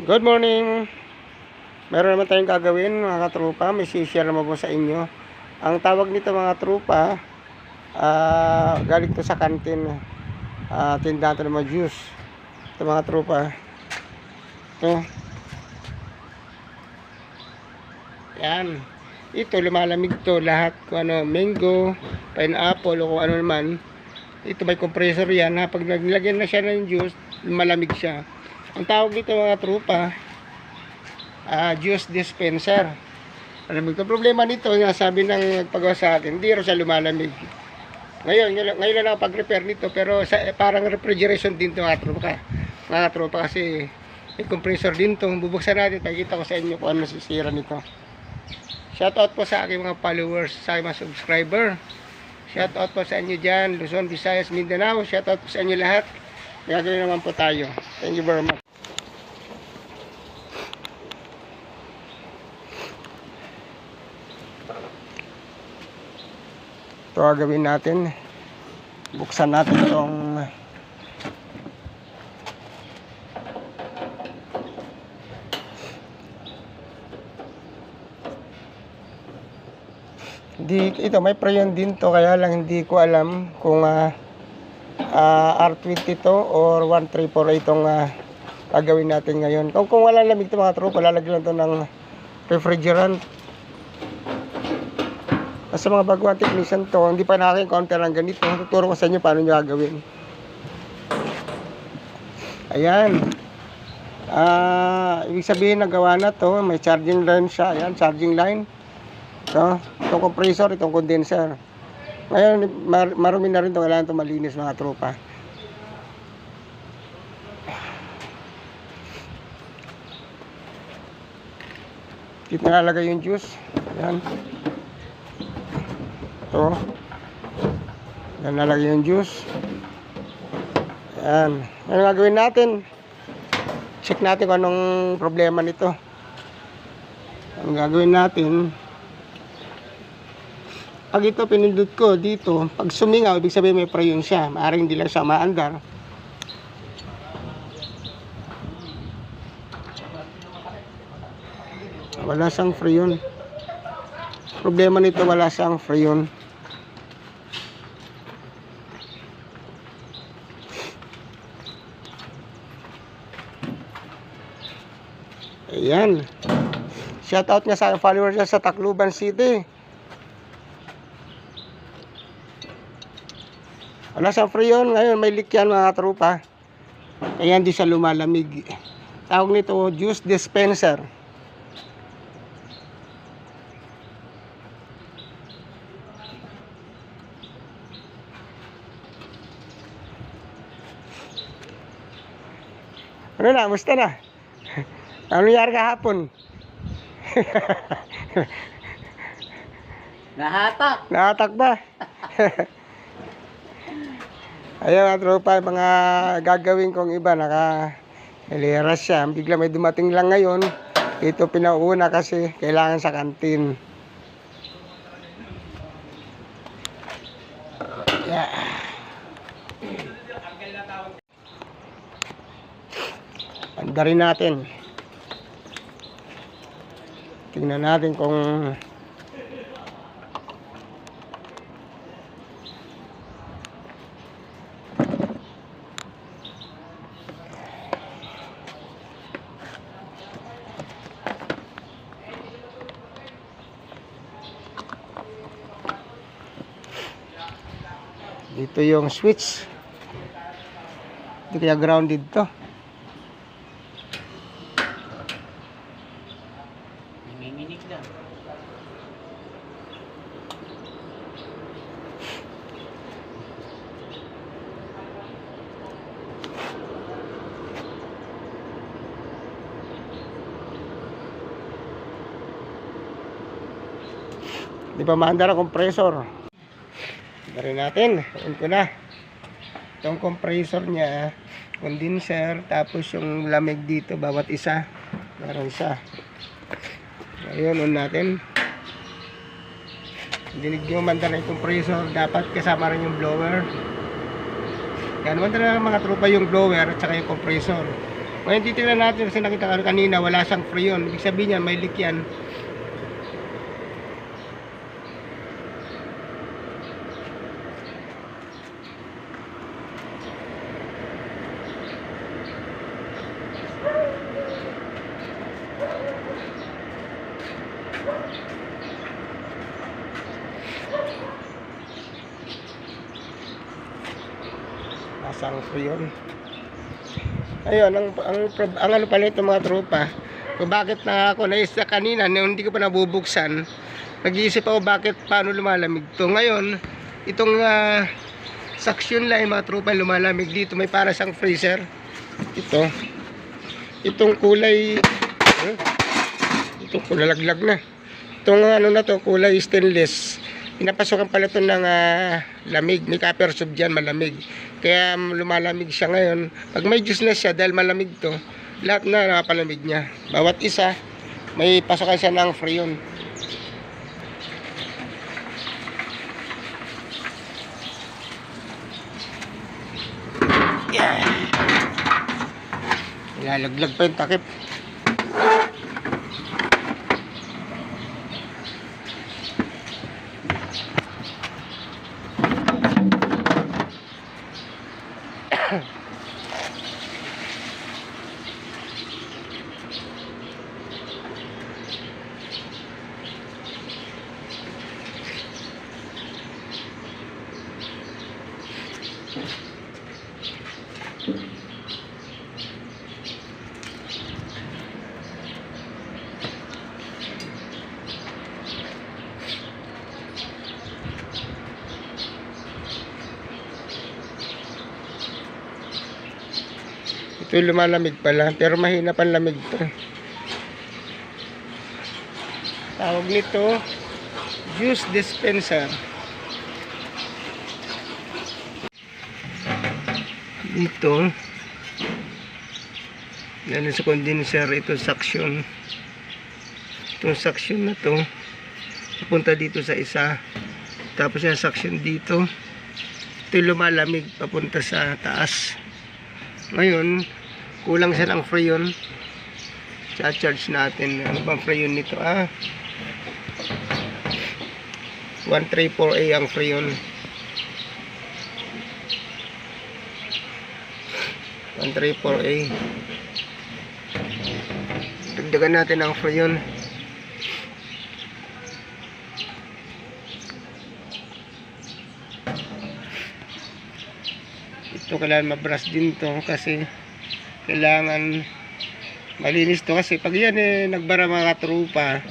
Good morning! Meron naman tayong gagawin mga katropa. May share naman po sa inyo. Ang tawag nito mga tropa, galing to sa kantin. Tindahan to ng mga juice. Ito mga tropa. Ito. Yan. Ito lumalamig to lahat. Kung ano, mango, pineapple o kung ano naman. Ito may compressor yan. Pag naglagyan na siya ng juice, malamig siya. Ang tawag dito mga tropa, juice dispenser. Alam mo, ito problema nito, sabi ng nagpagawa sa akin, hindi rin siya lumalamig. Ngayon lang ako pag-repair nito, pero parang refrigeration din ito mga tropa, kasi may compressor din ito. Bubuksan natin, pakikita ko sa inyo kung ano nasisira nito. Shoutout po sa aking mga followers, sa aking mga subscriber. Shoutout po sa inyo dyan, Luzon, Visayas, Mindanao. Shoutout po sa inyo lahat. Gagawin naman po tayo. Thank you very much. Ito gagawin natin. Buksan natin itong ito may preyon din to, kaya lang hindi ko alam kung R20 to or 134 itong gagawin natin ngayon. Kung wala lamig ito mga tropa, lalagyan lang ito ng refrigerant. Sa mga baguhan technician to, hindi pa nakaka-encounter ng ganito. Tuturo ko sa inyo paano nyo gagawin. Ayan. Ibig sabihin nagawa na to. May charging line siya. Ayan, charging line. Itong compressor, itong condenser. Ngayon, marumi na rin ito. Kailangan ito malinis mga tropa. Dito nalalagay yung juice. Ayan. Ito. Ayan, nalalagay yung juice. Ayan. Ano gagawin natin? Check natin kung anong problema nito. Ang gagawin natin, pag ito pinindot ko dito, pag sumingaw, ibig sabihin may preyon siya. Maaaring hindi lang siya maandar. Wala siyang freon. Problema nito, wala siyang freon. Ayan. Shoutout nga sa followers niya sa Tacloban City. Wala siyang freon. Ngayon may leak yan mga tropa. Kaya hindi siya lumalamig. Tawag nito juice dispenser. Ano na? Musta na? Ano nangyari kahapon? Nahatak. Nahatak ba? Ayan mga tropa, mga gagawin kong iba, naka-liras siya. Bigla may dumating lang ngayon. Ito pinauna kasi kailangan sa kantin. Yeah. Andarin natin. Tingnan natin kung dito yung switch. Hindi kaya grounded to. Nanginginig lang. Di ba maandar ang compressor? Dari natin, on ko na. Itong compressor niya, condenser, tapos yung lamig dito, bawat isa, meron siya. Ngayon, on natin. Dinig nyo mandar na yung compressor, dapat kasama rin yung blower. Yan, naman talaga mga tropa yung blower at saka yung compressor. Ngayon titingnan natin kasi nakita ko kanina wala siyang freon. Ibig sabihin niya may leak yan. Nasang freon. Ayun, ang ano pala ito mga tropa, kung bakit na ako naisa kanina, nung hindi ko pa nabubuksan, nag-iisip ako paano lumalamig to. Ngayon, itong suction line mga tropa lumalamig dito, may para siyang freezer. Itong kulay, itong kulalaglag na. Itong ano na to, kulay stainless. Pinapasokan pala ito ng lamig. May copper sub dyan, malamig. Kaya lumalamig siya ngayon. Pag may juice na siya, dahil malamig to, lahat na nakapalamig niya. Bawat isa, may pasokan siya ng freon. Yeah. Ilalaglag pa yung takip. Ito lumalamig pala, pero mahina pang lamig to. Tawag nito, juice dispenser. Dito, lalo sa condenser, ito suction. Itong suction na to, pupunta dito sa isa. Tapos yung suction dito, ito lumalamig, papunta sa taas. Ngayon, kulang siya ng freon. Cha-charge natin. Ano bang freon nito? 134A ang freon. 134A. Dagdagan natin ang freon. Ito kailangan mabrush din to kasi kailangan malinis to kasi pag yan nagbara mga trupa,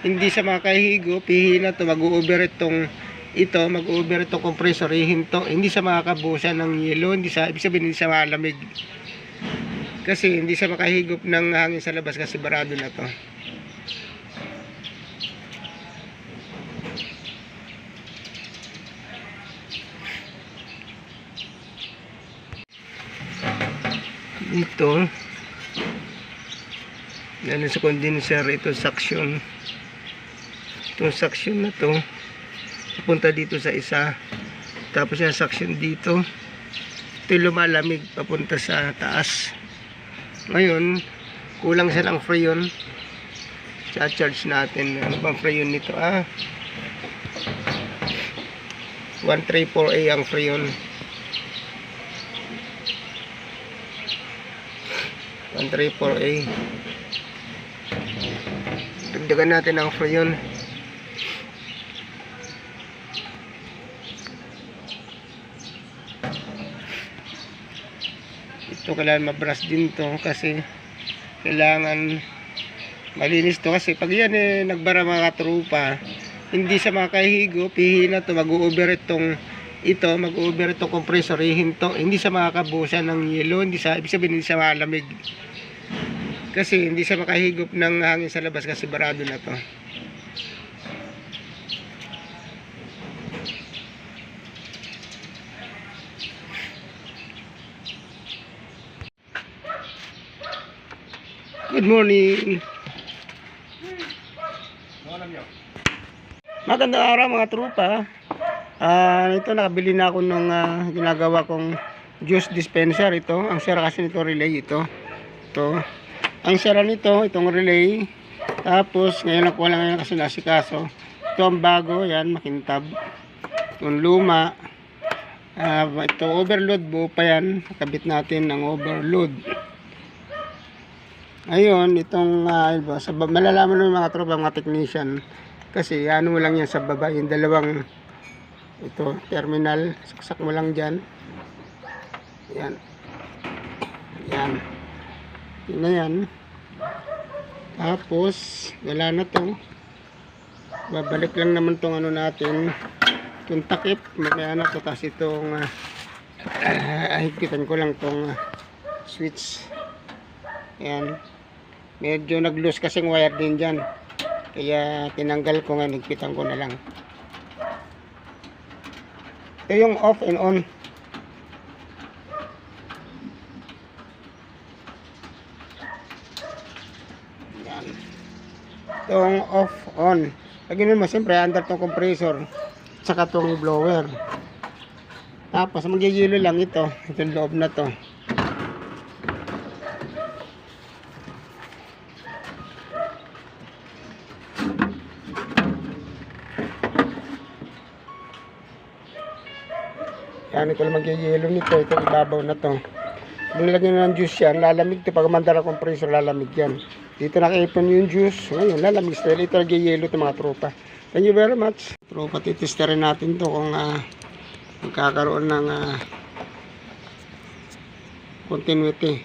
hindi sa makahigop, hihina to, mag-u-overheat itong compressor, hihinto, hindi sa makakabusan ng yelo, ibig sabihin hindi sa malamig kasi hindi sa makahigop ng hangin sa labas kasi barado na to. Dito, lalo sa condenser, ito suction. Itong suction na to, pupunta dito sa isa. Tapos yung suction dito, ito lumalamig, papunta sa taas. Ngayon, kulang siya ng freon. Cha-charge natin. Ano bang freon nito? 134A ang freon. 134A. Dagdagan natin ang freon. Ito kailangan mabrush din to kasi kailangan malinis to kasi pag yan nagbara mga trupa, hindi sa makahigop, hihina to, mag-u-overheat itong compressor, hihinto, hindi sa makakabusan ng yelo, ibig sabihin hindi sa malamig kasi hindi sa makahigop ng hangin sa labas kasi barado na to. Good morning. Magandang araw mga trupa. Ito nakabili na ako ng ginagawa kong juice dispenser. Ito ang sira kasi nito relay ito ito. Ang sira nito, itong relay. Tapos, ngayon lang ko lang ngayon kasi nasikaso. Ito ang bago, yan, makintab. Itong luma. Ito, overload, buo pa yan. Kabit natin ng overload. Ngayon, itong, malalaman ng mga tropa, mga technician. Kasi, ano mo lang yan sa baba, yung dalawang, ito, terminal. Saksak mo lang dyan. Yan. Yan. Yun na yan. Tapos, wala na to. Babalik lang naman tong ano natin. Itong takip. Mamaya na to. Tapos itong, higpitan ko lang tong switch. Yan. Medyo nag-loose kasing wire din dyan. Kaya tinanggal ko nga. Higpitan ko na lang. Ito yung off and on. Yan. Itong off on. Lagyan mo siyempre under tong compressor. Tsaka tong blower. Tapos magyayelo lang ito. Itong loob na to. Yan, ito lang magyayelo nito. Ito ibabaw na to. Nilagyan na ng juice yan. Lalamig ito. Pag mandala compressor, lalamig yan. Dito nakaipon yung juice. Ngayon, lalamig ito. Ito nagyayelo ito mga tropa. Thank you very much. Tropa, titesterin natin to kung magkakaroon ng continuity.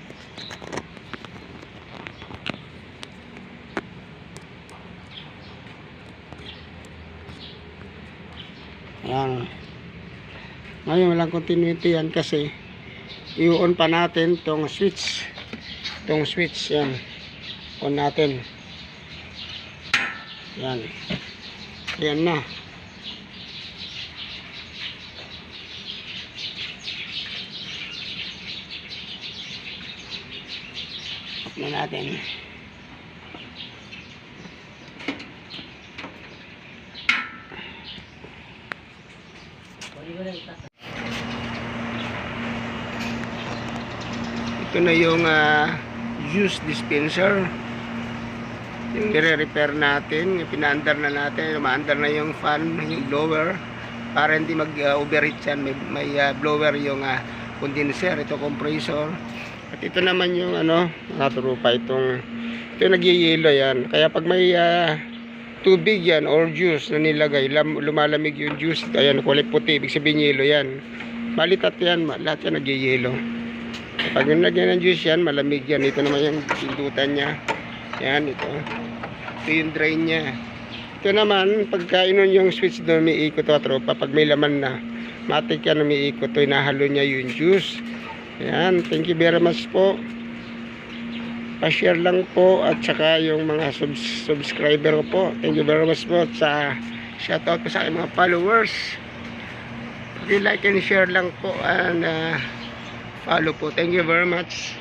Yan. Ngayon walang continuity yan kasi i-on pa natin tong switch. Tong switch yan. On natin. Yan. Yan na. Off na natin. Ito na yung juice dispenser. Yung nire-repair natin, yung pinaandar na natin, umaandar na yung fan, yung blower para hindi mag-overheat yan. May blower yung condenser, ito compressor. At ito naman yung naturupa ito nagyayelo yan. Kaya pag may tubig yan or juice na nilagay, lumalamig yung juice, kaya kulay puti, ibig sabihin yelo yan. Balitat yan, lahat yan nagyayelo. Pag nilagyan ng juice yan, malamig yan. Ito naman yung pindutan niya. Yan, ito yung drain niya. Ito naman, pagka inon yung switch doon, umiikot ito, tropa. Pag may laman na, matik yan, umiikot ito, inahalo niya yung juice. Yan, thank you very much po. Pa-share lang po, at saka yung mga subscriber ko po. Thank you very much po. Sa shoutout po sa aking mga followers. Like and share lang po, and follow po. Thank you very much.